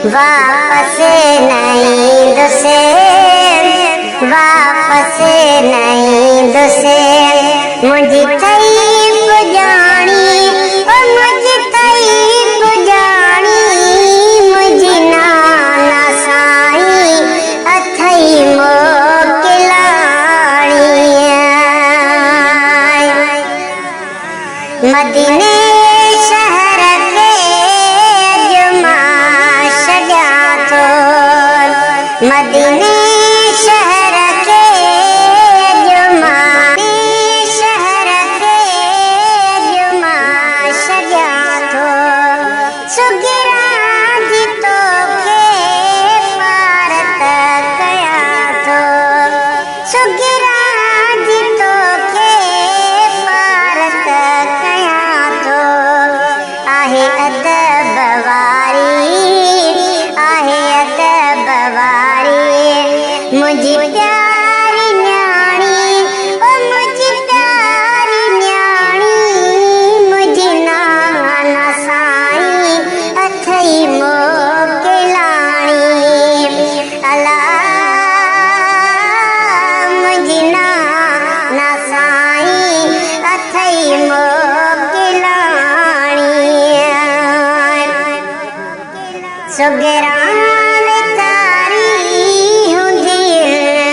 वापस नहीं दुसे, वापस नहीं दुसे। मुझी तई पुजाणी ओ मुझी तई पुजाणी, मुझी नाना साई अथई मोकिलाणी। मदीने शहर के अजमा छॾिया थो, मदीने शहर के अजमा, शहर के अजमा छॾिया थो। सुगिरा जी तोखे पार त कया थो, सुगिरा जी तोखे पार त कया थो। आहे अदब वारी, आहे अदब वारी, मुंहिंजी प्यारी न्याणी ओ मुंहिंजी प्यारी न्याणी, मुंहिंजी नाना साईं अथई मोकिलाणी। अला मुंहिंजी नाना साईं अथई मोकिलाणी। सुगिरा वीचारी हूंदी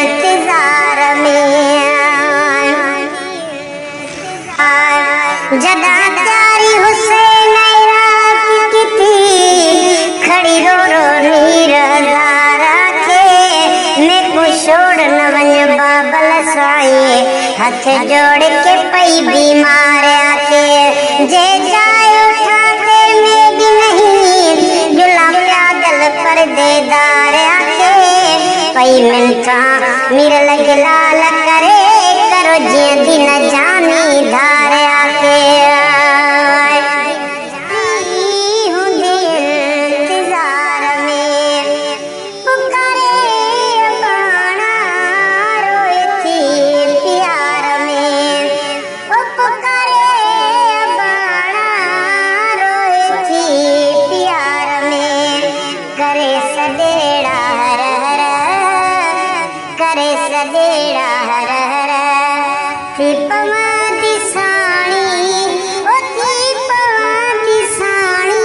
इंतज़ार में, जॾहिं प्यारी हुसैन रात की थी, खड़ी रो रो नीर खे ने छोड़ न वञ बाबल साईं, हथ जोड़ के पई बीमार खे। जे जाए उठाते मेघ नहीं, जुला प्यादल परदेदार खे। पई मिनसा मीर लॻ लाल करे, करो जीअं दिन जानी धार खे। हूंदी इंतज़ार में पुकारे बाणा, रोए थी प्यार में ओ पुकारे बाणा, रोए थी प्यार में। करे सदेड़ा हर हर, करे सदेड़ा हर हर, थी पवंदी साणी ओ थी पवंदी साणी,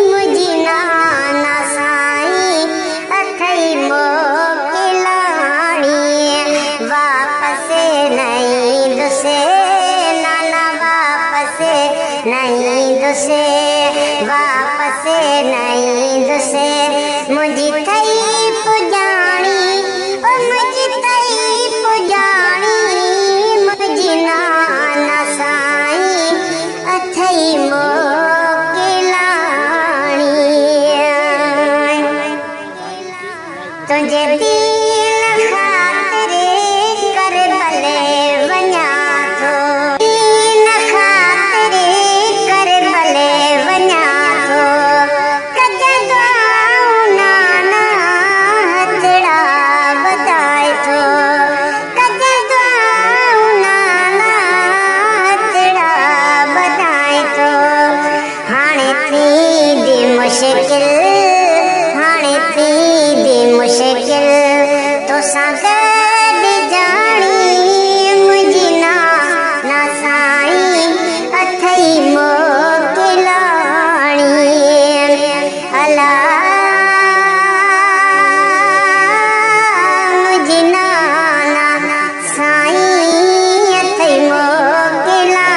मुंहिंजी नाना साईं अथई मोकिलाणी। वापस नहीं दुसे, नाना वापस नहीं दुसे, वापस नहीं दुसे। मुंहिंजी तई पुजाणी ओ मुंहिंजी तई पुजाणी, मुंहिंजी नाना साईं अथई मोकिलाणी। तुंहिंजे दीन ख़ातिर कर भले वञा थो, दीन ख़ातिर कर भले वञा थो। कज दुआऊं नाना हथड़ा वधाए थो, कज दुआऊं नाना हथड़ा वधाए थो। हाणे थींदी मुश्किल, हाणे थींदी मुश्किल, तोसां गॾु जाणी, मुंहिंजी नाना साईं अथई मोकिलाणी। अला मुंहिंजी नाना साईं अथई मोकिलाणी।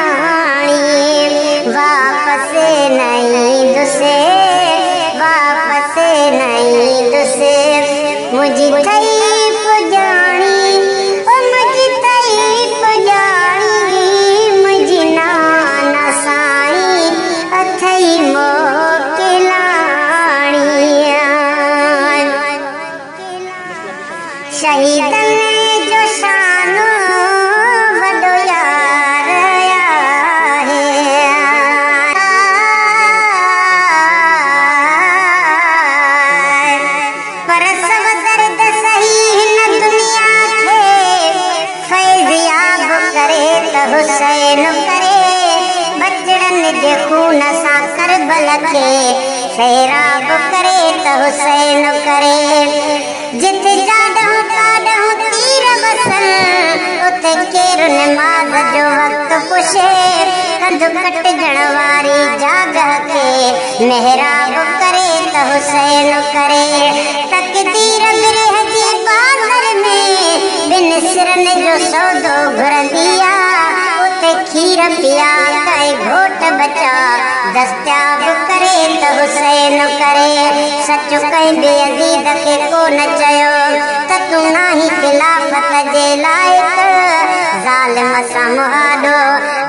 वापस नहीं दुसे, वापस सैराब करे त हुसैन करे जिथे जाडहूं काडहूं तीर बसल उते केरु नमाज़ जो वक़्तु पुछे कंध कटजण वारी जागह खे मेहराब करे त हुसैन करे तकदीर बिरह जी बाज़र में बिन सिरनि जो सौदो घुरंदी उते खीर पिया कई घोट बचा दस्तियाब करे त हुसैन करे सच कई बेअज़ीद खे कोन चयो त तूं नाही खिलाफत जे लाइक़ ज़ालिम सां मुहाॾो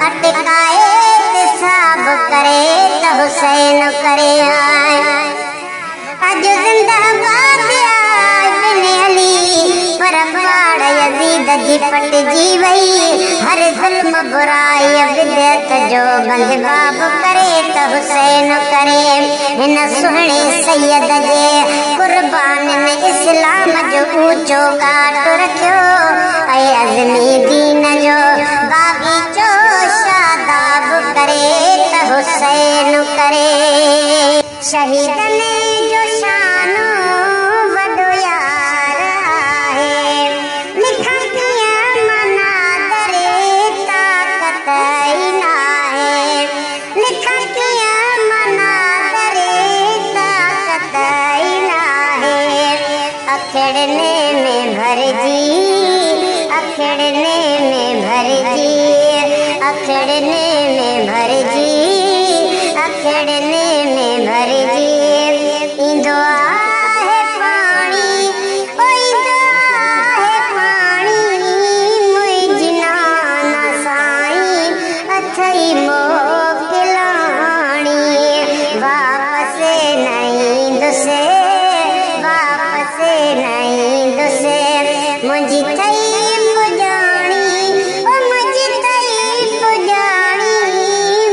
अटकाए हिसाब करे त हुसैन करे अॼु ज़िंदाबाद बिन अली पर पाड़ यज़ीद जी पटिजी वई हर ज़ुल्म बुराई बिदअत जो बंदबाब करे त हुसैन करे हिन सुहिणे सैयद जे कुर्बाननि इस्लाम जो ऊचो काट रखियो ऐं अज़मी दीन जो बाग़ीचो शादाब करे त हुसैन करे शहीदनि जो शानो वॾो यार आहे लिखां कीअं मना दरे ताक़त ई नाहे लिखां कीअं मना दरे ताक़त ई नाहे अखड़ने में भरजी अखड़ने में भरजी अखड़ने में भरजी अखड़ने में भरजी ईंदो आहे पाणी ओ ईंदो आहे पाणी मुंहिंजी नाना साईं अथई मोकिलाणी वापसि न ईंदुसि वापसि न ईंदुसि मुंहिंजी अथई पुॼाणी ओ मुंहिंजी अथई पुॼाणी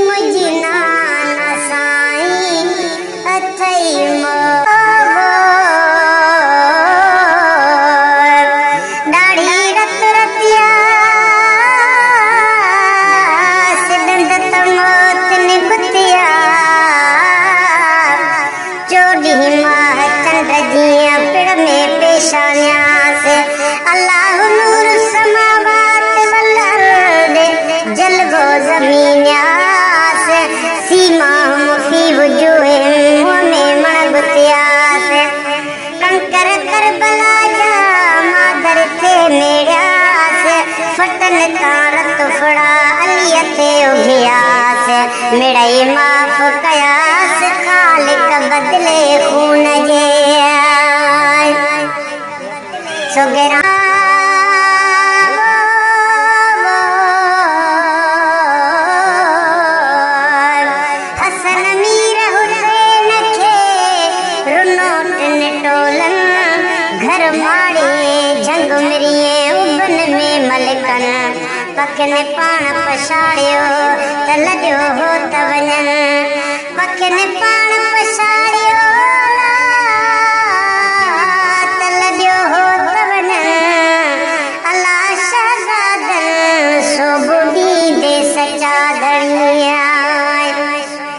मुंहिंजी नाना साईं अथई ॾाढी रत रतिया सिडंद त मौत निबतिया चोॾहीं माह चंड जीअं पिड़ में पेशानियास अल्लाह नूर समावात वल अर्द जलगो ज़मीनियास सीमा मुखी वजूहे मुंह में मणगुतियास कंकर करबला जा मादर थे मेड़ियास फटन तार तुफड़ा अलीअ ते उघियास मिड़ई माफ़ कयास ख़ालिक बदले खून जे सुगरा हसन मीर हुसैन खे रुनो टिन टोलन घर माड़े झंग मिरिए उबन में मलकन पखन पाण पछाड़ियो त लॻियो हो त वञनि